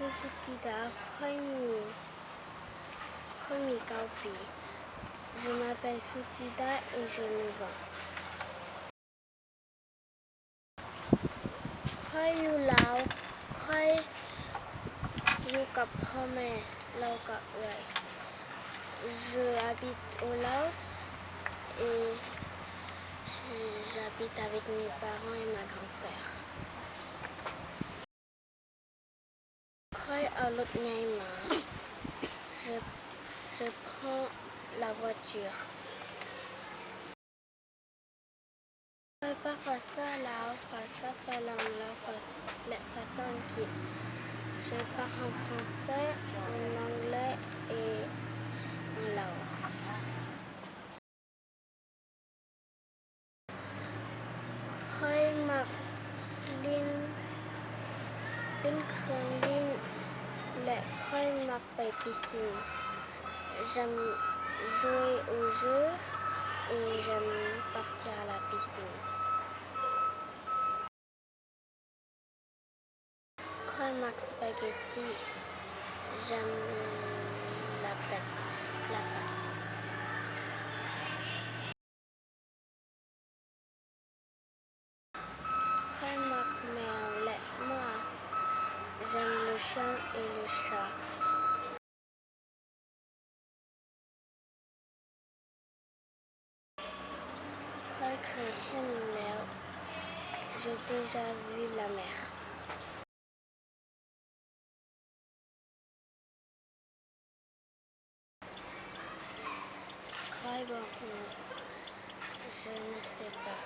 ชื่อสุธิดาค่อยมี9 ปี Je m'appelle Sutida et j'ai 9 ans ค่อยอยู่ลาวค่อยอยู่กับพ่อแม่แล้วก็เอื้อย Je habite au Laos et j'habite avec mes parents et ma grand-sœur ค่อยเอารถใหญ่มา Je prends la voiture ค่อยภาษาลาวภาษาฝรั่งและภาษาอังกฤษ Je parle en français, en anglais et en lao ค่อยมักลิ้นเครื่องลิ้นและค่อยมักไปพิซิน J'aime jouer aux jeux et j'aime partir à la piscine ค่อยมักสปาเกตตี้ J'aime la pâte ค่อยมักแมวและหมา J'aime le chien et le chat ค่อยเคยเห็นแล้ว J'ai déjà vu la mer ค่อยบอก Je ne sais pas